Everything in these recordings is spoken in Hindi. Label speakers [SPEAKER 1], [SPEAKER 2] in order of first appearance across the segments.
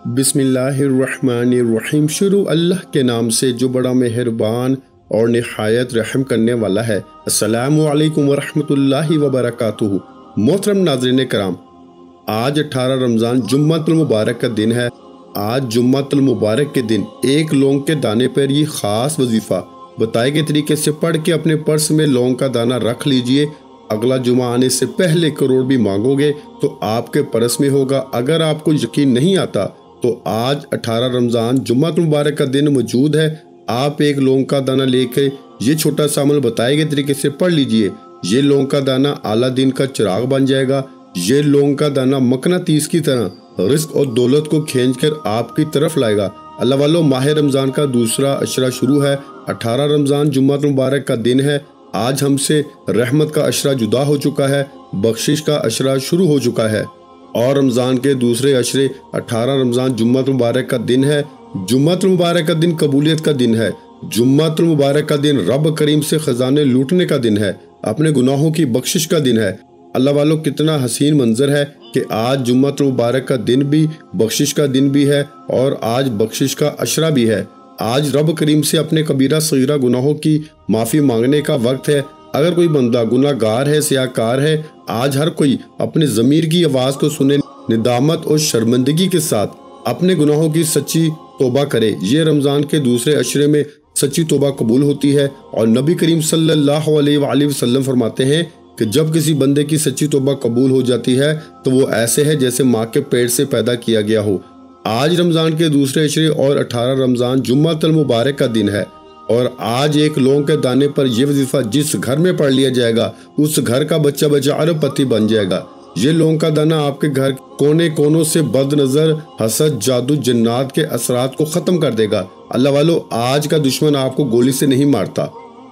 [SPEAKER 1] बिस्मिल्लाहिर्रहमानिर्रहीम। शुरू अल्लाह के नाम से जो बड़ा मेहरबान और निहायत रहम करने वाला है। अस्सलामु अलैकुम वरहमतुल्लाहि वबरकातुहू। मोहतरम नाज़रीन कराम, आज 18 रमज़ान जुम्मतुल मुबारक का दिन है। आज जुम्मतुल मुबारक के दिन एक लौंग के दाने पर ये ख़ास वजीफ़ा बताए गए तरीके से पढ़ के अपने पर्स में लौंग का दाना रख लीजिए। अगला जुमा आने से पहले करोड़ भी मांगोगे तो आपके पर्स में होगा। अगर आपको यकीन नहीं आता तो आज 18 रमज़ान जुम्मतुल मुबारक का दिन मौजूद है। आप एक लौंग का दाना लेकर ये छोटा सा अमल बताए गए तरीके से पढ़ लीजिए। ये लौंग का दाना आला दिन का चिराग बन जाएगा। ये लौंग का दाना मकनातीस की तरह रिस्क और दौलत को खींचकर आपकी तरफ लाएगा। अल्लाह वालों, माह रमज़ान का दूसरा अशरा शुरू है। 18 रमज़ान जुम्मतुल मुबारक का दिन है। आज हमसे रहमत का अशरा जुदा हो चुका है, बख्शिश का अशरा शुरू हो चुका है और रमज़ान के दूसरे अशरे 18 रमज़ान जुम्मतुल मुबारक का दिन है। जुम्मतुल मुबारक का दिन कबूलियत का दिन है। जुम्मतुल मुबारक का दिन रब करीम से खजाने लूटने का दिन है, अपने गुनाहों की बख्शिश का दिन है। अल्लाह वालों, कितना हसीन मंजर है कि आज जुम्मतुल मुबारक का दिन भी बख्शिश का दिन भी है और आज बख्शिश का अशरा भी है। आज रब करीम से अपने कबीरा सगीरा गुनाहों की माफ़ी मांगने का वक्त है। अगर कोई बंदा गुनाहगार है, सियाकार है, आज हर कोई अपने ज़मीर की आवाज़ को सुने, निदामत और शर्मिंदगी के साथ अपने गुनाहों की सच्ची तौबा करे। ये रमज़ान के दूसरे अशरे में सच्ची तौबा कबूल होती है और नबी करीम सल्लल्लाहु अलैहि वसल्लम फरमाते हैं कि जब किसी बंदे की सच्ची तौबा कबूल हो जाती है तो वो ऐसे है जैसे माँ के पेट से पैदा किया गया हो। आज रमज़ान के दूसरे अशरे और 18 रमज़ान जुम्मतुल मुबारक का दिन है और आज एक लौंग के दाने पर यह वजीफा जिस घर में पढ़ लिया जाएगा उस घर का बच्चा बच्चा अरबपति बन जाएगा। ये लौंग का दाना आपके घर कोने कोनों से बदनजर, हसद, जादू, जन्नात के असरात को खत्म कर देगा। अल्लाह वालों, आज का दुश्मन आपको गोली से नहीं मारता।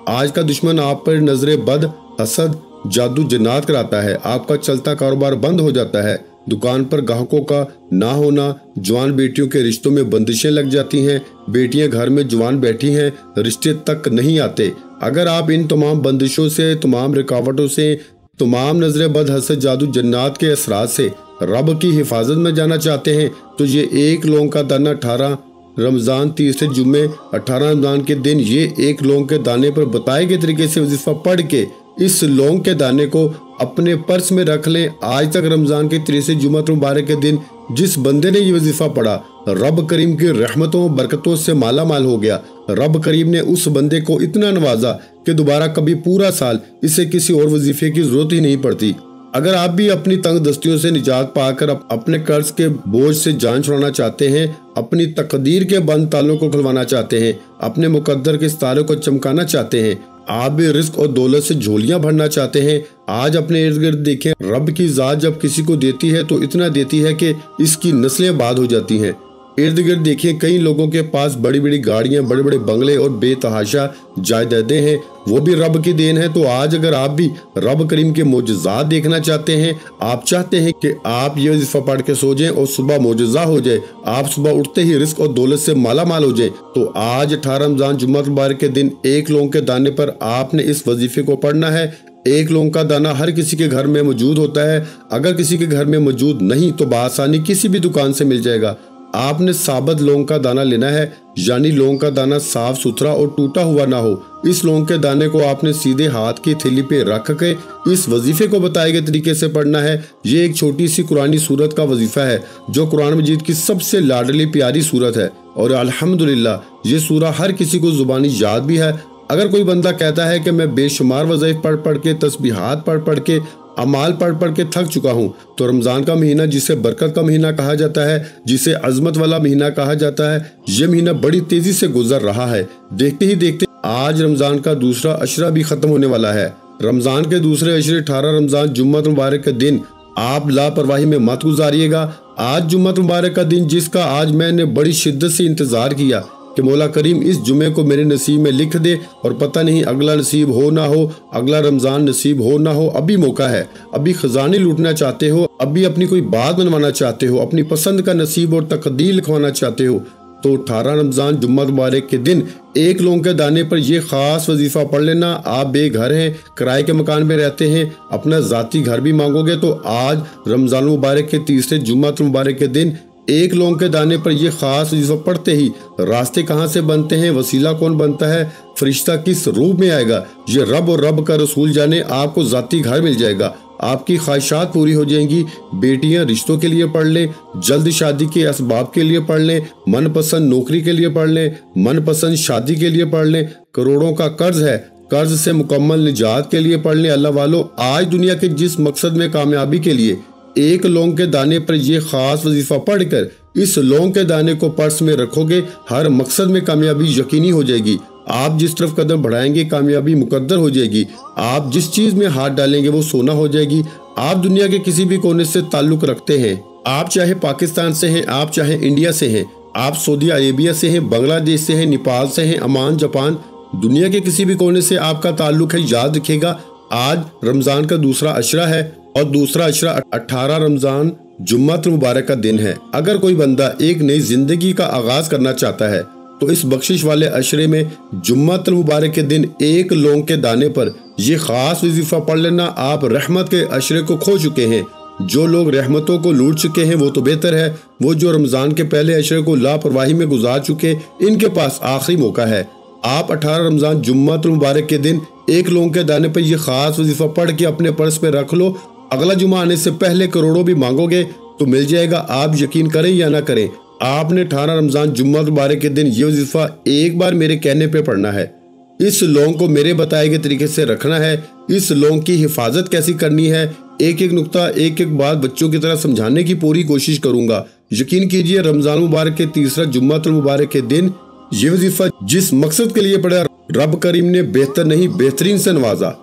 [SPEAKER 1] आज का दुश्मन आप पर नजरे बद, हसद, जादू, जन्नात कराता है। आपका चलता कारोबार बंद हो जाता है। दुकान पर ग्राहकों का ना होना, जवान बेटियों के रिश्तों में बंदिशें लग जाती हैं। बेटियां घर में जवान बैठी हैं, रिश्ते तक नहीं आते। अगर आप इन तमाम बंदिशों से, तमाम रुकावटों से, तमाम नजरे बद, हसद, जादू, जन्नात के असरात से रब की हिफाजत में जाना चाहते हैं तो ये एक लौंग का दाना 18 रमज़ान तीसरे जुम्मे 18 रमज़ान के दिन ये एक लौंग के दाने पर बताए गए तरीके से वजीफा पढ़ के इस लौंग के दाने को अपने पर्स में रख लें। आज तक रमज़ान के तीसरे जुम्मतुल मुबारक के दिन जिस बंदे ने ये वजीफा पढ़ा रब करीम की रहमतों बरकतों से माला माल हो गया। रब करीम ने उस बंदे को इतना नवाजा कि दोबारा कभी पूरा साल इसे किसी और वजीफे की जरूरत ही नहीं पड़ती। अगर आप भी अपनी तंग दस्तियों से निजात पाकर अपने कर्ज के बोझ से जान छुड़ाना चाहते हैं, अपनी तकदीर के बंद तालों को खुलवाना चाहते हैं, अपने मुकद्दर के सितारों को चमकाना चाहते हैं, आप भी रिस्क और दौलत से झोलियां भरना चाहते हैं, आज अपने इर्द गिर्द देखें। रब की जात जब किसी को देती है तो इतना देती है कि इसकी नस्लें आबाद हो जाती हैं। इर्द गिर्द देखिए, कई लोगों के पास बड़ी बड़ी गाड़ियां, बड़े बड़े बंगले और बेतहाशा जायदादें हैं, वो भी रब की देन है। तो आज अगर आप भी रब करीम के मोजज़ात देखना चाहते हैं, आप चाहते हैं कि आप ये वजीफा पढ़ के सो जाएं और सुबह मोजज़ा हो जाए, आप सुबह उठते ही रिस्क और दौलत से माला माल हो जाए, तो आज 18 रमज़ान जुम्मतुल मुबारक के दिन एक लौंग के दाने पर आपने इस वजीफे को पढ़ना है। एक लौंग का दाना हर किसी के घर में मौजूद होता है। अगर किसी के घर में मौजूद नहीं तो बआसानी किसी भी दुकान से मिल जाएगा। आपने साबत लौंग का दाना लेना है, यानी लौंग का दाना साफ सुथरा और टूटा हुआ ना हो। इस लौंग के दाने को आपने सीधे हाथ की थैली पे रख के इस वजीफे को बताए गए तरीके से पढ़ना है। ये एक छोटी सी कुरानी सूरत का वजीफा है जो कुरान मजीद की सबसे लाडली प्यारी सूरत है और अल्हम्दुलिल्लाह ये सूरा हर किसी को जुबानी याद भी है। अगर कोई बंदा कहता है कि मैं बेशुमार वज़ाइफ पढ़ पढ़ के, तस्बीहात पढ़ पढ़ के, अमाल पढ़ पढ़ के थक चुका हूँ, तो रमज़ान का महीना जिसे बरकत का महीना कहा जाता है, जिसे अजमत वाला महीना कहा जाता है, ये महीना बड़ी तेजी से गुजर रहा है। देखते ही देखते आज रमज़ान का दूसरा अशरा भी खत्म होने वाला है। रमज़ान के दूसरे अशरे 18 रमज़ान जुम्मतुल मुबारक के दिन आप लापरवाही में मत गुजारिएगा। आज जुम्मतुल मुबारक का दिन जिसका आज मैंने बड़ी शिद्दत से इंतजार किया कि मौला करीम इस जुमे को मेरे नसीब में लिख दे और पता नहीं अगला नसीब हो ना हो, अगला रमज़ान नसीब हो ना हो, अभी मौका है। अभी खजाने लूटना चाहते हो, अभी अपनी कोई बात मनवाना चाहते हो, अपनी पसंद का नसीब और तकदीर लिखवाना चाहते हो, तो 18 रमज़ान जुम्मतुल मुबारक के दिन एक लौंग के दाने पर यह खास वजीफा पढ़ लेना। आप बेघर हैं, किराए के मकान में रहते हैं, अपना ज़ाती घर भी मांगोगे तो आज रमज़ान मुबारक के तीसरे जुम्मतुल मुबारक के दिन एक लौंग के दाने पर यह खास वजीफा पढ़ते ही रास्ते कहाँ से बनते हैं, वसीला कौन बनता है, फरिश्ता किस रूप में आएगा, ये रब और रब का रसूल जाने। आपको जाती घर मिल जाएगा, आपकी ख्वाहिशात पूरी हो जाएंगी। बेटियां रिश्तों के लिए पढ़ लें, जल्द शादी के असबाब के लिए पढ़ लें, मनपसंद नौकरी के लिए पढ़ लें, मनपसंद शादी के लिए पढ़ लें। करोड़ों का कर्ज है, कर्ज से मुकम्मल निजात के लिए पढ़ लें। अल्लाह वालों, आज दुनिया के जिस मकसद में कामयाबी के लिए एक लौंग के दाने पर यह खास वजीफा पढ़कर इस लौंग के दाने को पर्स में रखोगे, हर मकसद में कामयाबी यकीनी हो जाएगी। आप जिस तरफ कदम बढ़ाएंगे कामयाबी मुकद्दर हो जाएगी। आप जिस चीज में हाथ डालेंगे वो सोना हो जाएगी। आप दुनिया के किसी भी कोने से ताल्लुक रखते हैं, आप चाहे पाकिस्तान से हैं, आप चाहे इंडिया से हैं, आप सऊदी अरेबिया से हैं, बांग्लादेश से हैं, नेपाल से हैं, ओमान, जापान, दुनिया के किसी भी कोने से आपका ताल्लुक है। याद रखिएगा, आज रमजान का दूसरा अशरा है और दूसरा अशरा 18 रमजान जुम्मतुल मुबारक का दिन है। अगर कोई बंदा एक नई जिंदगी का आगाज करना चाहता है तो इस बख्शिश वाले अशरे में जुम्मतुल मुबारक के दिन एक लौंग के दाने पर यह खास वजीफा पढ़ लेना। आप रहमत के अशरे को खो चुके हैं। जो लोग रहमतों को लूट चुके हैं वो तो बेहतर है, वो जो रमजान के पहले अशरे को लापरवाही में गुजार चुके, इनके पास आखिरी मौका है। आप 18 रमजान जुम्मतुल मुबारक के दिन एक लौंग के दाने पर यह खास वजीफा पढ़ के अपने पर्स पे रख लो। अगला जुमा आने से पहले करोड़ों भी मांगोगे तो मिल जाएगा। आप यकीन करें या ना करें, आपने 18 रमजान जुम्मतुल मुबारक के दिन ये वजीफा एक बार मेरे कहने पे पढ़ना है। इस लौंग को मेरे बताए गए तरीके से रखना है। इस लौंग की हिफाजत कैसी करनी है, एक एक नुक्ता एक एक बात बच्चों की तरह समझाने की पूरी कोशिश करूंगा। यकीन कीजिए, रमजान मुबारक के तीसरा जुम्मतुल मुबारक के दिन ये वजीफा जिस मकसद के लिए पढ़ा, रब करीम ने बेहतर नहीं बेहतरीन से नवाजा।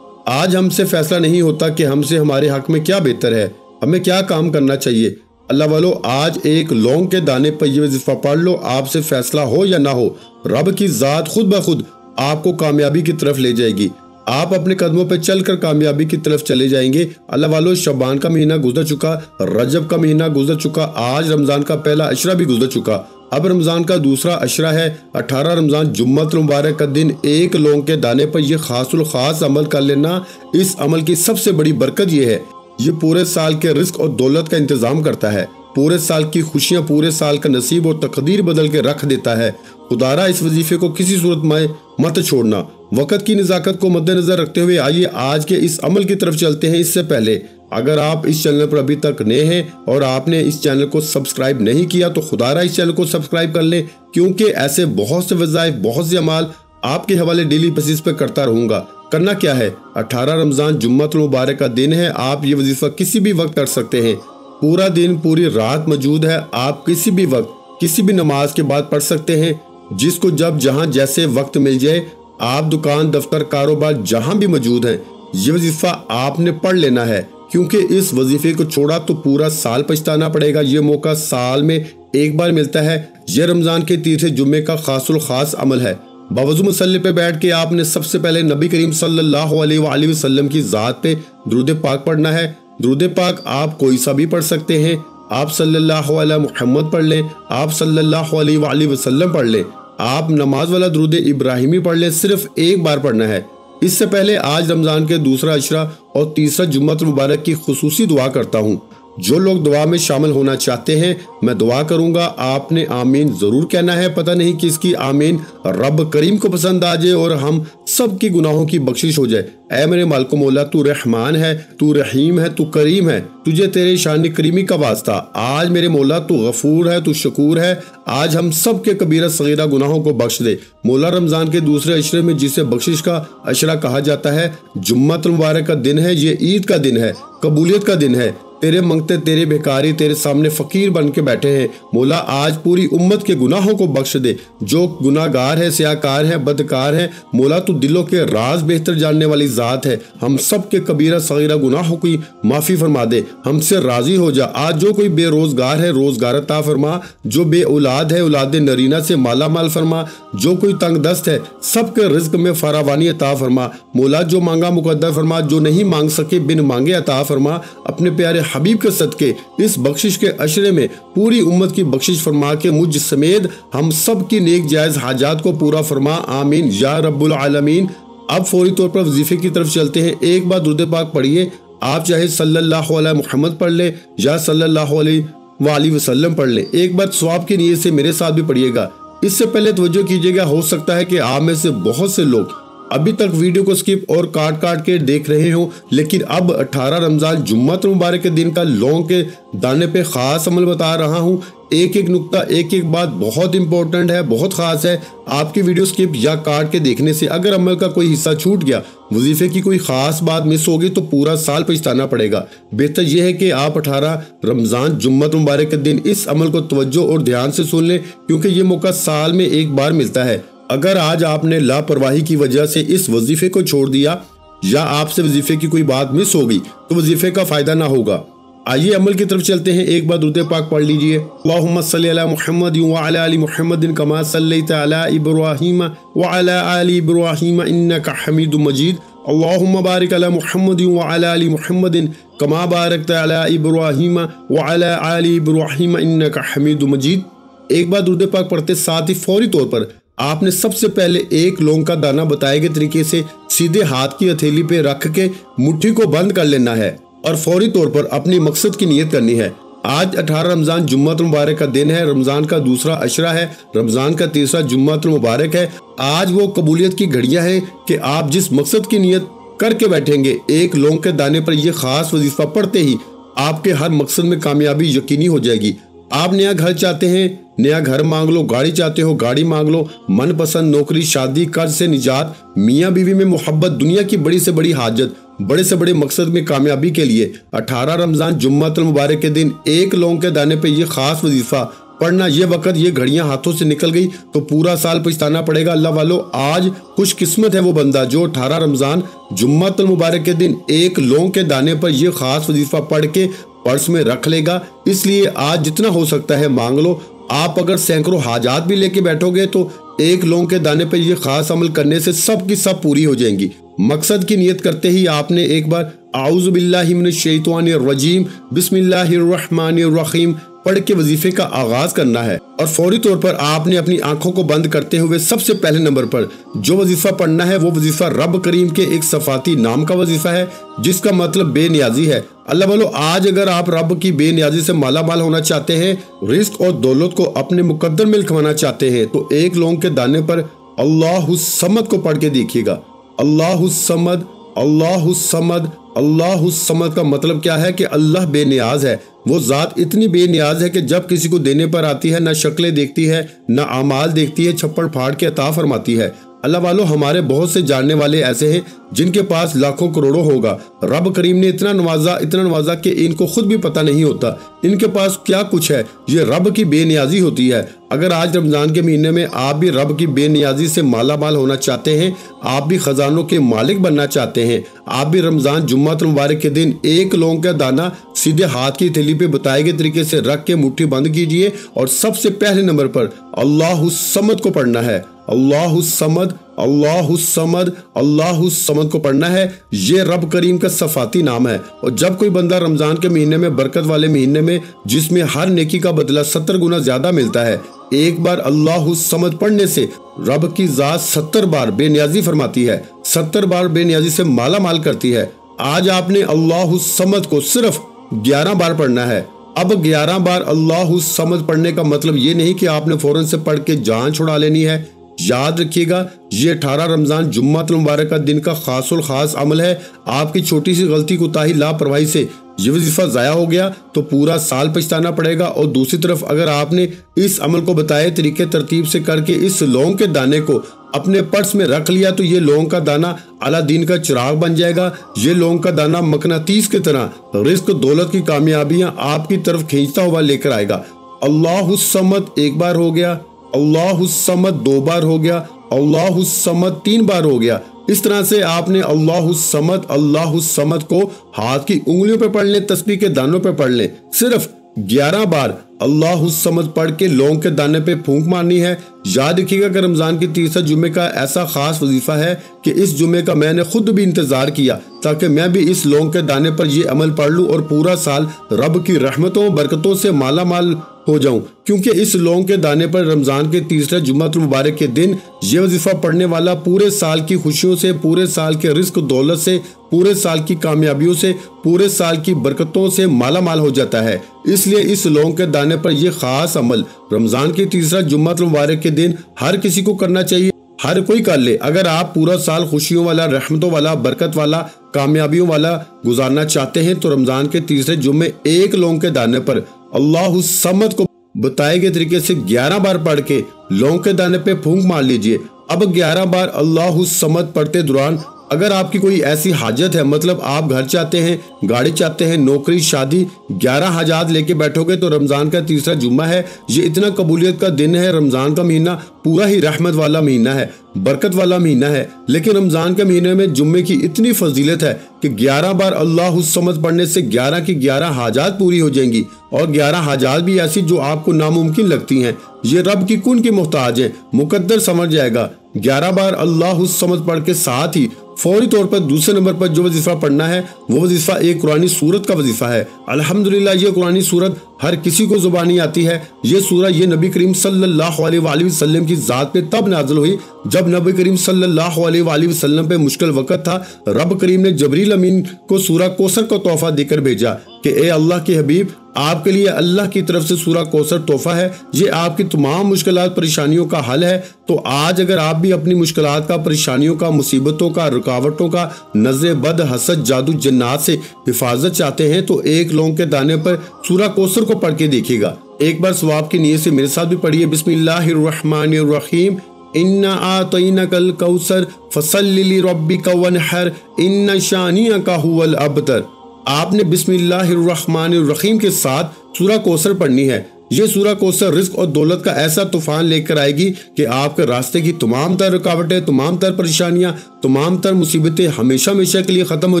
[SPEAKER 1] आज हमसे फैसला नहीं होता कि हमसे हमारे हक में क्या बेहतर है, हमें क्या काम करना चाहिए। अल्लाह वालों, आज एक लौंग के दाने पर यह वजीफा पढ़ लो। आपसे फैसला हो या ना हो, रब की जात खुद ब खुद आपको कामयाबी की तरफ ले जाएगी। आप अपने कदमों पर चलकर कामयाबी की तरफ चले जाएंगे। अल्लाह वालों, शबान का महीना गुजर चुका, रजब का महीना गुजर चुका, आज रमजान का पहला अशरा भी गुजर चुका। अब रमजान का दूसरा अशरा है 18 रमजान जुम्मतुल मुबारक का दिन। एक लौंग के दाने पर यह खासुल खास अमल कर लेना। इस अमल की सबसे बड़ी बरकत यह है, ये पूरे साल के रिस्क और दौलत का इंतजाम करता है। पूरे साल की खुशियां, पूरे साल का नसीब और तकदीर बदल के रख देता है। खुदारा, इस वजीफे को किसी सूरत में मत छोड़ना। वक्त की नज़ाकत को मद्देनजर रखते हुए आइए आज के इस अमल की तरफ चलते हैं। इससे पहले अगर आप इस चैनल पर अभी तक नए हैं और आपने इस चैनल को सब्सक्राइब नहीं किया तो खुदारा इस चैनल को सब्सक्राइब कर लें, क्योंकि ऐसे बहुत से वज़ाइफ, बहुत से अमाल आपके हवाले डेली बेसिस पे करता रहूंगा। करना क्या है, 18 रमजान जुम्मतुल मुबारक का दिन है। आप ये वजीफा किसी भी वक्त कर सकते हैं। पूरा दिन, पूरी रात मौजूद है। आप किसी भी वक्त, किसी भी नमाज के बाद पढ़ सकते हैं, जिसको जब जहां जैसे वक्त मिल जाए। आप दुकान, दफ्तर, कारोबार जहां भी मौजूद हैं, ये वजीफा आपने पढ़ लेना है, क्योंकि इस वजीफे को छोड़ा तो पूरा साल पछताना पड़ेगा। ये मौका साल में एक बार मिलता है। यह रमजान के तीसरे जुम्मे का खासुल खास अमल है। बावजू मसल्ले पे बैठ के आपने सबसे पहले नबी करीम सल्लल्लाहु अलैहि वसल्लम की जात पे दुरूद पाक पढ़ना है। दुरूद पाक आप कोई सा भी पढ़ सकते हैं। आप सल्लल्लाहु अलैहि मुहम्मद पढ़ लें, आप सल्लल्लाहु अलैहि वसल्लम पढ़ लें, आप नमाज वाला दुरूद इब्राहिमी पढ़ लें। सिर्फ एक बार पढ़ना है। इससे पहले आज रमजान के दूसरा अशरा और तीसरा जुम्मतुल मुबारक की खुसूसी दुआ करता हूँ। जो लोग दुआ में शामिल होना चाहते हैं, मैं दुआ करूंगा, आपने आमीन जरूर कहना है। पता नहीं किसकी आमीन रब करीम को पसंद आ जाए और हम सब की गुनाहों की बख्शिश हो जाए। ऐ मेरे मालिक मौला, तू रहमान है, तू रहीम है, तू करीम है, तुझे तेरे शान करीमी का वास्ता। आज मेरे मौला तू गफूर है, तू शकूर है। आज हम सब के कबीरा सगीरा गुनाहों को बख्श दे। मौला, रमजान के दूसरे अशरे में जिसे बख्शिश का अशरा कहा जाता है, जुम्मतुल मुबारक का दिन है। ये ईद का दिन है, कबूलियत का दिन है। तेरे मंगते, तेरे भिखारी तेरे सामने फकीर बन के बैठे हैं। मौला, आज पूरी उम्मत के गुनाहों को बख्श दे। जो गुनाहगार है, स्याकार है, बदकार है, मौला तू दिलों के राज बेहतर जानने वाली जात है। हम सब के कबीरा सगीरा गुनाहों की माफी फरमा दे, हमसे राजी हो जा। आज जो कोई बेरोजगार है, रोजगार अता फरमा। जो बे औलाद है, औलाद नरीना से माला माल फरमा। जो कोई तंग दस्त है, सबके रिज्क में फरावानी अता फरमा। मौला, जो मांगा मुकद्दर फरमा, जो नहीं मांग सके बिन मांगे अता फरमा। अपने प्यारे हबीब के सदके इस बख्शिश के अशरे में पूरी उम्मत की बख्शिश फरमा के मुझ समेत हम सब की नेक जायज हाजात को पूरा फरमा। आमीन या रब्बुल आलमीन। अब फौरी तौर पर वजीफे की तरफ चलते हैं। एक बार दुरूद पाक पढ़िए। आप चाहे सल्लल्लाहु अलैहि मुहम्मद पढ़ ले या सल्लल्लाहु अलैहि अलैहि वसल्लम पढ़ लें। एक बार सवाब की नीयत से मेरे साथ भी पढ़िएगा। इससे पहले तवज्जो कीजिएगा, हो सकता है कि आप में से बहुत से लोग अभी तक वीडियो को स्किप और काट काट के देख रहे हो, लेकिन अब 18 रमजान जुम्मतुल मुबारक के दिन का लौंग के दाने पे खास अमल बता रहा हूँ। एक एक नुक्ता, एक एक बात बहुत इंपॉर्टेंट है, बहुत खास है। आपकी वीडियो स्किप या काट के देखने से अगर अमल का कोई हिस्सा छूट गया, वजीफे की कोई खास बात मिस होगी, तो पूरा साल पछताना पड़ेगा। बेहतर यह है कि आप 18 रमजान जुम्मतुल मुबारक के दिन इस अमल को तवज्जो और ध्यान से सुन लें, क्योंकि ये मौका साल में एक बार मिलता है। अगर आज आपने लापरवाही की वजह से इस वजीफे को छोड़ दिया या आपसे वजीफे की कोई बात मिस हो गई, तो वजीफे का फायदा ना होगा। आइए अमल की तरफ चलते हैं। एक बार दुरूद पाक पढ़ लीजिए। अल्लाहुम्मा सल्ली अला मुहम्मद व अला आलि मुहम्मद कमा सल्लैता अला इब्राहीम व अला आलि इब्राहीम इन्नका हमीदुम मजीद। अल्लाहुम्मा बारिक अला मुहम्मद व अला आलि मुहम्मद कमा बारकता अला इब्राहीम व अला आलि इब्राहीम इन्नका हमीदुम मजीद। एक बार दुरूद पाक पढ़ते साथ ही फौरी तौर पर आपने सबसे पहले एक लौंग का दाना बताए गए तरीके से सीधे हाथ की हथेली पे रख के मुट्ठी को बंद कर लेना है और फौरी तौर पर अपनी मकसद की नियत करनी है। आज 18 रमजान जुम्मतुल मुबारक का दिन है। रमजान का दूसरा अशरा है, रमजान का तीसरा जुम्मतुल मुबारक है। आज वो कबूलियत की घड़ियां हैं कि आप जिस मकसद की नियत करके बैठेंगे, एक लौंग के दाने पर यह खास वजीफा पढ़ते ही आपके हर मकसद में कामयाबी यकीनी हो जाएगी। आप नया घर चाहते हैं, नया घर मांग लो। गाड़ी चाहते हो, गाड़ी मांग लो। मनपसंद नौकरी, शादी, कर्ज से निजात, मियाँ बीवी में मोहब्बत, दुनिया की बड़ी से बड़ी हाजत, बड़े से बड़े मकसद में कामयाबी के लिए 18 रमजान जुम्मतुल मुबारक के दिन एक लौंग के दाने पे ये खास वजीफा पढ़ना। ये वक्त, ये घड़ियां हाथों से निकल गई तो पूरा साल पछताना पड़ेगा। अल्लाह वालों, आज खुशकिस्मत है वो बंदा जो 18 रमजान जुम्मतुल मुबारक के दिन एक लौंग के दाने पर यह खास वजीफा पढ़ के पर्स में रख लेगा। इसलिए आज जितना हो सकता है मांग लो। आप अगर सैकड़ों हाजात भी लेके बैठोगे तो एक लौंग के दाने पर यह खास अमल करने से सब की सब पूरी हो जाएंगी। मकसद की नियत करते ही आपने एक बार आऊज़ु बिल्लाहि मिनश शैतानिर रजीम बिस्मिल्लाहिर रहमानिर रहीम पढ़ के वजीफे का आगाज करना है और फौरी तौर पर आपने अपनी आंखों को बंद करते हुए सबसे पहले नंबर पर जो वजीफा पढ़ना है वो वजीफा रब करीम के एक सफाती नाम का वजीफा है, जिसका मतलब बेनियाजी है। अल्लाह वालों, आज अगर आप रब की बेनियाजी से मालामाल होना चाहते हैं, रिस्क और दौलत को अपने मुकद्दर में लिखवाना चाहते हैं, तो एक लौंग के दाने पर अल्लाहुस समद को पढ़ के देखिएगा। अल्लाहुस समद, अल्लाहुस समद, अल्लाहुस समद का मतलब क्या है कि अल्लाह बेनियाज है। वो ज़ात इतनी बेनियाज है कि जब किसी को देने पर आती है, ना शक्लें देखती है, ना आमाल देखती है, छप्पड़ फाड़ के अता फरमाती है। अल्लाह वालों, हमारे बहुत से जानने वाले ऐसे हैं जिनके पास लाखों करोड़ों होगा। रब करीम ने इतना नवाजा कि इनको खुद भी पता नहीं होता इनके पास क्या कुछ है। ये रब की बेनियाजी होती है। अगर आज रमजान के महीने में आप भी रब की बेनियाजी से माला माल होना चाहते हैं, आप भी खजानों के मालिक बनना चाहते हैं, आप भी रमजान जुम्मतुल मुबारक के दिन एक लौंग का दाना सीधे हाथ की थैली पे बताए गए तरीके से रख के मुट्ठी बंद कीजिए और सबसे पहले नंबर पर अल्लाहुस समद को पढ़ना है। अल्लाहुस समद, अल्लाहुस समद, अल्लाहुस समद को पढ़ना है। ये रब करीम का सफाती नाम है। और जब कोई बंदा रमजान के महीने में, बरकत वाले महीने में, जिसमें हर नेकी का बदला 70 गुना ज्यादा मिलता है, एक बार अल्लाहुस समद पढ़ने से रब की जात 70 बार बेनियाजी फरमाती है, 70 बार बेनियाजी से माला माल करती है। आज आपने अल्लाहुस समद को सिर्फ 11 बार पढ़ना है। अब 11 बार अल्लाहुस समद पढ़ने का मतलब ये नहीं कि आपने फौरन से पढ़ के जान छुड़ा लेनी है। याद रखिएगा, ये 18 रमजान जुम्मतुल मुबारक का दिन का खासुल खास अमल है। आपकी छोटी सी गलती, कोताही, लापरवाही से ये वजीफा ज़ाया हो गया तो पूरा साल पछताना पड़ेगा। और दूसरी तरफ अगर आपने इस अमल को बताए तरीके तरतीब से करके इस लौंग के दाने को अपने पर्स में रख लिया तो ये लौंग का दाना अलादीन का चिराग बन जाएगा। ये लौंग का दाना मकनातीस की तरह रिस्क, दौलत की कामयाबियां आपकी तरफ खींचता हुआ लेकर आएगा। अल्लाहुस समद एक बार हो गया, अल्लाहुस समद 2 बार हो गया, अल्लाहुस समद 3 बार हो गया। इस तरह से आपने अल्लाहुस समद को हाथ की उंगलियों पे पढ़ लें, तस्बीह के दानों पे पढ़ लें। सिर्फ 11 बार अल्लाहुस समद पढ़ के लौंग के दाने पे फूंक मारनी है। याद रखिएगा कि रमजान की तीसरा जुम्मे का ऐसा खास वजीफा है कि इस जुम्मे का मैंने खुद भी इंतजार किया ताकि मैं भी इस लौंग के दाने पर ये अमल पढ़ लूं और पूरा साल रब की रहमतों बरकतों से माला माल हो जाऊं, क्योंकि इस लौंग के दाने पर रमजान के तीसरे जुम्मतुल मुबारक के दिन ये वजीफा पढ़ने वाला पूरे साल की खुशियों से, पूरे साल के रिस्क दौलत से, पूरे साल की कामयाबियों से, पूरे साल की बरकतों से माला माल हो जाता है। इसलिए इस लौंग के दाने पर यह खास अमल रमजान के तीसरा जुम्मतुल मुबारक के दिन हर किसी को करना चाहिए। हर कोई कर ले। अगर आप पूरा साल खुशियों वाला, रहमतों वाला, बरकत वाला, कामयाबियों वाला गुजारना चाहते हैं तो रमजान के तीसरे जुम्मे एक लौंग के दाने पर अल्लाहु समद को बताए गए तरीके से 11 बार पढ़ के लौंग के दाने पे फूंक मार लीजिए। अब 11 बार अल्लाहु समद पढ़ते दौरान अगर आपकी कोई ऐसी हाजत है, मतलब आप घर चाहते हैं, गाड़ी चाहते हैं, नौकरी, शादी, 11 हाजात लेके बैठोगे तो रमजान का तीसरा जुम्मा है, ये इतना कबूलियत का दिन है। रमजान का महीना पूरा ही रहमत वाला महीना है, बरकत वाला महीना है। लेकिन रमजान के महीने में जुम्मे की इतनी फजीलत है कि 11 बार अल्लाहु समद पढ़ने से 11 की 11 हाजात पूरी हो जाएंगी, और 11 हाजात भी ऐसी जो आपको नामुमकिन लगती हैं। ये रब की कुन की मोहताज है, मुकद्दर समझ जाएगा। 11 बार अल्लाहु समद पढ़ के साथ ही फौरी तौर पर दूसरे नंबर पर जो वजीफा पढ़ना है वो वजीफा एक कुरानी सूरत का वजीफा है। अल्हम्दुलिल्लाह ये कुरानी सूरत हर किसी को जुबानी आती है। ये सूरह ये नबी करीम सल्लल्लाहु अलैहि वसल्लम की जात पे तब नाज़िल हुई जब नबी करीम सल्लल्लाहु अलैहि वसल्लम पे मुश्किल वक्त था। रब करीम ने जबरील अमीन को सूरह कौसर का तोहफा देकर भेजा कि ए अल्लाह के हबीब, आपके लिए अल्लाह की तरफ से सूरह कौसर तोहफा है, ये आपकी तमाम मुश्किलात परेशानियों का हल है। तो आज अगर आप भी अपनी मुश्किलात का, परेशानियों का, मुसीबतों का, रुकावटों का, नज़र बद, हसद, जादू, जन्नात से हिफाजत चाहते हैं तो एक लौंग के दाने पर सूरह कौसर को पढ़ के देखिएगा। एक बार सवाब की नीयत से मेरे साथ भी पढ़िए। बिस्मिल्लाहिर्रहमानिर्रहीम। इन्ना आतईनकल कौसर फसल्लि लिरब्बिका वनहर इन्ना शानिअका हुवल अबतर। आपने बिस्मिल्लाहिर्रहमानिर्रहीम के साथ सूरह कौसर पढ़नी है। ये सूरह कौसर रिस्क और दौलत का ऐसा तूफान लेकर आएगी कि आपके रास्ते की तमाम तर रुकावटें, तमाम तर परेशानियां, तमाम तर मुसीबतें हमेशा हमेशा के लिए खत्म हो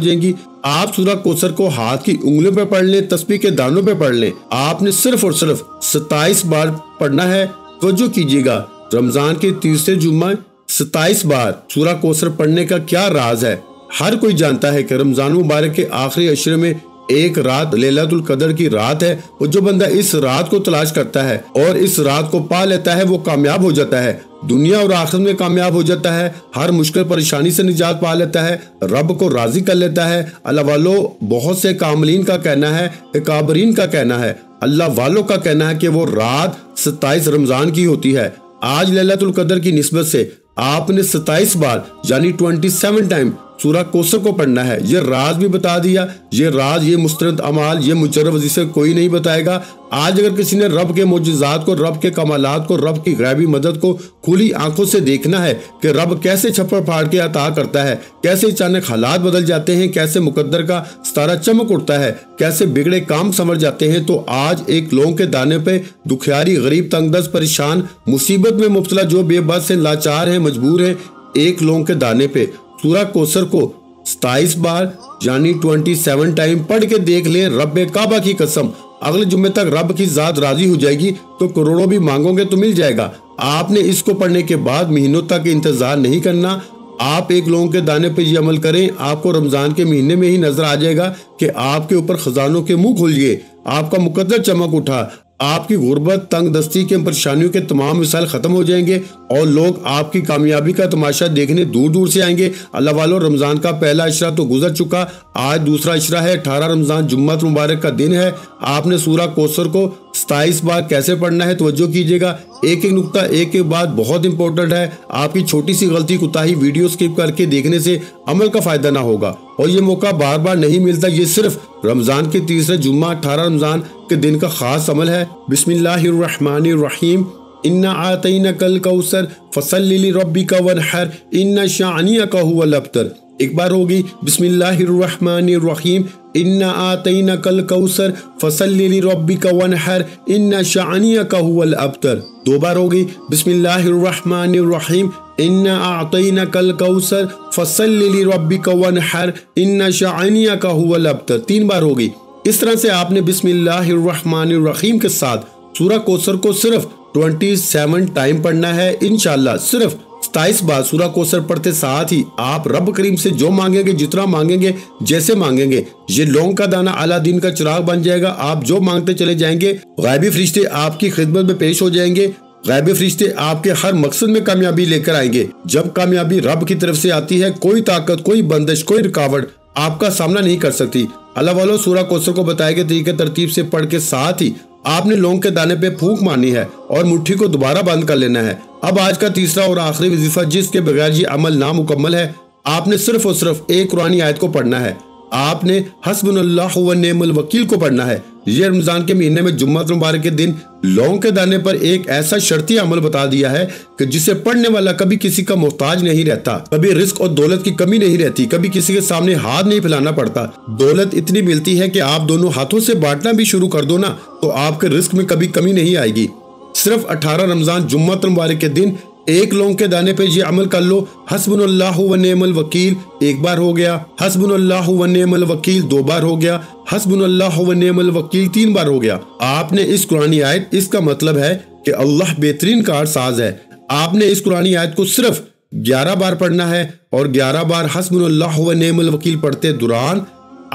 [SPEAKER 1] जाएंगी। आप सूरह कौसर को हाथ की उंगलियों पे पढ़ लें, तस्बीह के दानों पे पढ़ लें। आपने सिर्फ और सिर्फ 27 बार पढ़ना है। तवज्जो कीजिएगा, रमजान के तीसरे जुम्मा 27 बार सूरह कौसर पढ़ने का क्या राज है। हर कोई जानता है कि रमजान मुबारक के आखिरी अशरे में एक रात लैलतुल कदर की रात है, और जो बंदा इस रात को तलाश करता है और इस रात को पा लेता है वो कामयाब हो जाता है, दुनिया और आखिरत में कामयाब हो जाता है, हर मुश्किल परेशानी से निजात पा लेता है, रब को राजी कर लेता है। अल्लाह वालों, बहुत से कामलीन का कहना है, काबरीन का कहना है, अल्लाह वालों का कहना है कि वो रात 27 रमजान की होती है। आज लैलतुल कदर की निस्बत से आपने 27 बार यानी 27 टाइम सूरह कौसर को पढ़ना है। ये राज भी बता दिया। ये राज, ये मुस्तरद अमाल, ये मुजर्रब वजीफे कोई नहीं बताएगा। आज अगर किसी ने रब के मोजिज़ात को, रब के कमालात को, रब की गैबी मदद को खुली आंखों से देखना है कि रब कैसे छप्पर फाड़ के अता करता है, कैसे अचानक हालात बदल जाते हैं, कैसे मुकद्दर का सितारा चमक उठता है, कैसे बिगड़े काम संवर जाते हैं, तो आज एक लौंग के दाने पे दुखियारी, गरीब, तंगदस्त, परेशान, मुसीबत में मुब्तला जो बेबस हैं, लाचार हैं, मजबूर हैं, एक लौंग के दाने पे सूरह कौसर को 27 बार यानी 27 टाइम पढ़ के देख लें। रब काबा की कसम, अगले जुम्मे तक रब की जात राजी हो जाएगी तो करोड़ों भी मांगोगे तो मिल जाएगा। आपने इसको पढ़ने के बाद महीनों तक इंतजार नहीं करना। आप एक लौंग के दाने पे ये अमल करें, आपको रमजान के महीने में ही नजर आ जाएगा कि आपके ऊपर खजानों के मुंह खुल गए, आपका मुकद्दर चमक उठा, आपकी गुर्बत, तंग दस्ती के परेशानियों के तमाम मिसाल खत्म हो जाएंगे और लोग आपकी कामयाबी का तमाशा देखने दूर दूर से आएंगे। अल्लाह वालों, रमजान का पहला इशरा तो गुजर चुका, आज दूसरा इशरा है। 18 रमजान जुम्मत मुबारक का दिन है। आपने सूरह कौसर को 27 बार कैसे पढ़ना है, तवज्जो कीजिएगा। एक एक नुक्ता, एक एक बात बहुत इंपॉर्टेंट है। आपकी छोटी सी गलती, कुताही वीडियो स्किप करके देखने से अमल का फायदा ना होगा, और ये मौका बार बार नहीं मिलता। ये सिर्फ रमजान के तीसरे जुम्मा 18 रमजान के दिन का खास अमल है। बिस्मिल्लाहिर्रहमानिर्रहीम। इन्ना आतईनकल कौसर फसल्लि लिरब्बिका वनहर इन्ना शानिअका हुवल अबतर। एक बार होगी बिस्मिल्लाहिर्रहमानिर्रहीम। इन्ना आतईनकल कौसर फसल्लि लिरब्बिका वनहर इन्ना शानिअका हुवल अबतर। दो बार होगी बिस्मिल्लाहिर्रहमानिर्रहीम। इन्ना आतईनकल कौसर फसल्लि लिरब्बिका वनहर इन्ना शानिअका हुवल अबतर। 3 बार होगी। इस तरह से आपने बिस्मिल्लाहिर्रहमानिर्रहीम के साथ सूरह कौसर को सिर्फ 27 टाइम पढ़ना है। इंशाअल्लाह सिर्फ 27 बार सूरह कौसर पढ़ते साथ ही आप रब करीम से जो मांगेंगे, जितना मांगेंगे, जैसे मांगेंगे, ये लौंग का दाना अलादीन का चिराग बन जाएगा। आप जो मांगते चले जाएंगे, गैबी फरिश्ते आपकी खिदमत में पेश हो जाएंगे। गैबी फरिश्ते आपके हर मकसद में कामयाबी लेकर आएंगे। जब कामयाबी रब की तरफ से आती है, कोई ताकत, कोई बंदिश, कोई रुकावट आपका सामना नहीं कर सकती। अल्लाह वालों, सूरह कौसर को बताए गए तरीके तरतीब से पढ़ के साथ ही आपने लौंग के दाने पे फूंक मारनी है और मुट्ठी को दोबारा बंद कर लेना है। अब आज का तीसरा और आखिरी वजीफा, जिसके बगैर ये अमल नामुकम्मल है। आपने सिर्फ और सिर्फ एक कुरानी आयत को पढ़ना है। आपने हस्बुनल्लाहु व निअमल वकील को पढ़ना है। ये रमजान के महीने में जुम्मत मुबारक के दिन लौंग के दाने पर एक ऐसा शर्ती अमल बता दिया है कि जिसे पढ़ने वाला कभी किसी का मोहताज नहीं रहता, कभी रिस्क और दौलत की कमी नहीं रहती, कभी किसी के सामने हाथ नहीं फैलाना पड़ता। दौलत इतनी मिलती है कि आप दोनों हाथों से बांटना भी शुरू कर दो ना, तो आपके रिस्क में कभी कमी नहीं आएगी। सिर्फ 18 रमजान जुम्मत मुबारक के दिन एक लौंग के दाने पे ये अमल कर लो। हस्बुनल्लाहु व निअमल वकील एक बार हो गया, हस्बुनल्लाहु व निअमल वकील 2 बार हो गया, हस्बुनल्लाहु व निअमल वकील 3 बार हो गया। आपने इस कुरानी आयत, इसका मतलब है कि अल्लाह बेहतरीन कारसाज है। आपने इस कुरानी आयत को सिर्फ 11 बार पढ़ना है और 11 बार हस्बुनल्लाहु व निअमल वकील पढ़ते दौरान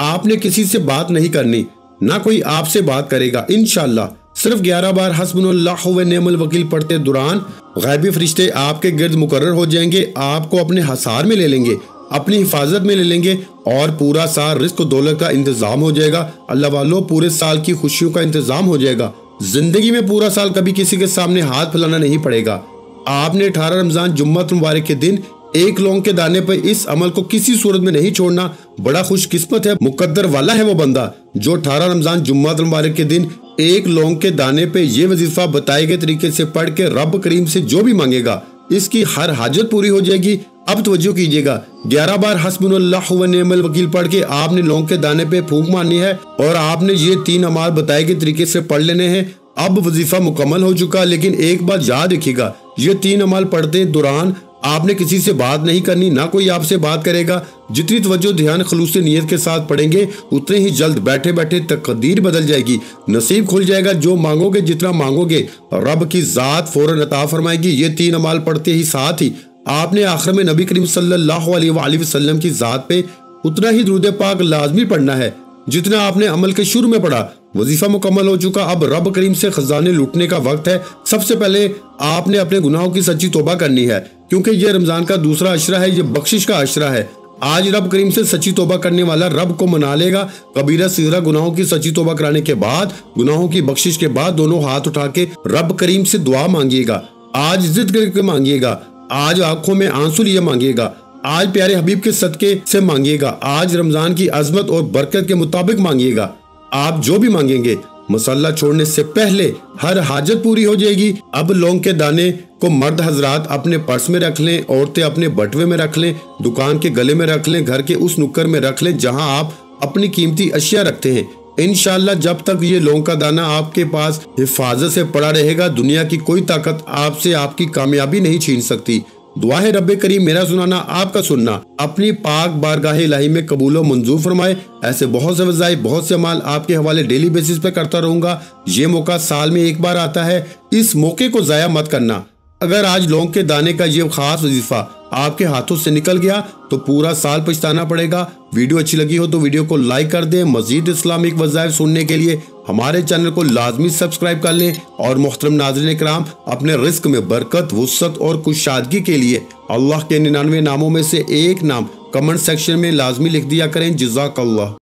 [SPEAKER 1] आपने किसी से बात नहीं करनी, ना कोई आपसे बात करेगा। इंशाअल्लाह सिर्फ 11 बार हस्बुनल्लाहु व निअमल वकील पढ़ते दौरान गैबी फरिश्ते आपके गिर्द मुकर्रर हो जाएंगे, आपको अपने हसार में ले लेंगे, अपनी हिफाजत में ले लेंगे और पूरा साल रिस्क दौलत का इंतजाम हो जाएगा। अल्लाह वालों, पूरे साल की खुशियों का इंतजाम हो जाएगा। जिंदगी में पूरा साल कभी किसी के सामने हाथ फैलाना नहीं पड़ेगा। आपने 18 रमजान जुम्मत मुबारक के दिन एक लौंग के दाने पर इस अमल को किसी सूरत में नहीं छोड़ना। बड़ा खुशकिस्मत है, मुकद्दर वाला है वो बंदा जो 18 रमजान जुम्मत मुबारक के दिन एक लौंग के दाने पे ये वजीफा बताए गए तरीके से पढ़ के रब करीम से जो भी मांगेगा, इसकी हर हाजत पूरी हो जाएगी। अब तवज्जो कीजिएगा, 11 बार हस्बुनल्लाहु व निअमल वकील पढ़ के आपने लौंग के दाने पे फूंक मारनी है और आपने ये 3 अमाल बताए गए तरीके से पढ़ लेने हैं। अब वजीफा मुकम्मल हो चुका, लेकिन एक बात याद रखिएगा, ये 3 अमाल पढ़ते दौरान आपने किसी से बात नहीं करनी, ना कोई आपसे बात करेगा। जितनी तवज्जो ध्यान खलूस नियत के साथ पढ़ेंगे, उतने ही जल्द बैठे बैठे तकदीर बदल जाएगी, नसीब खुल जाएगा। जो मांगोगे, जितना मांगोगे, रब की जात फौरन अता फरमाएगी। ये 3 अमाल पढ़ते ही साथ ही आपने आखिर में नबी करीम सल्लल्लाहु अलैहि वसल्लम की जात पे उतना ही दुरूद पाक लाजमी पढ़ना है जितना आपने अमल के शुरू में पढ़ा। वजीफा मुकम्मल हो चुका, अब रब करीम से खजाने लूटने का वक्त है। सबसे पहले आपने अपने गुनाहों की सच्ची तौबा करनी है, क्योंकि ये रमजान का दूसरा अशरा है, ये बख्शिश का अशरा है। आज रब करीम से सच्ची तौबा करने वाला रब को मना लेगा। कबीरा सिगरा गुनाहों की सच्ची तौबा कराने के बाद, गुनाहों की बख्शिश के बाद दोनों हाथ उठा के रब करीम से दुआ मांगिएगा। आज जिद करके मांगिएगा, आज आंखों में आंसू लिए मांगिएगा, आज प्यारे हबीब के सदके से मांगिएगा, आज रमजान की अजमत और बरकत के मुताबिक मांगिएगा। आप जो भी मांगेंगे, मसल्ला छोड़ने से पहले हर हाजत पूरी हो जाएगी। अब लौंग के दाने को मर्द हजरात अपने पर्स में रख लें, औरतें अपने बटवे में रख लें, दुकान के गले में रख लें, घर के उस नुक्कर में रख लें जहां आप अपनी कीमती अशिया रखते हैं। इंशाअल्लाह जब तक ये लौंग का दाना आपके पास हिफाजत से पड़ा रहेगा, दुनिया की कोई ताकत आपसे आपकी कामयाबी नहीं छीन सकती। दुआ है रब्बे करीम मेरा सुनाना, आपका सुनना अपनी पाक बारगाह इलाही में कबूल व मंजूर फरमाए। ऐसे बहुत से वज़ाइफ, बहुत से अमाल आपके हवाले डेली बेसिस पे करता रहूंगा। ये मौका साल में एक बार आता है, इस मौके को जाया मत करना। अगर आज लौंग के दाने का ये खास वजीफा आपके हाथों से निकल गया तो पूरा साल पछताना पड़ेगा। वीडियो अच्छी लगी हो तो वीडियो को लाइक कर दें। मजीद इस्लामिक वज़ाइफ सुनने के लिए हमारे चैनल को लाजमी सब्सक्राइब कर लें। और मोहतरम नाज़रीन किराम, अपने रिस्क में बरकत, वुसअत और कुशादगी के लिए अल्लाह के 99 नामों में से एक नाम कमेंट सेक्शन में लाजमी लिख दिया करें। जज़ाकल्लाह।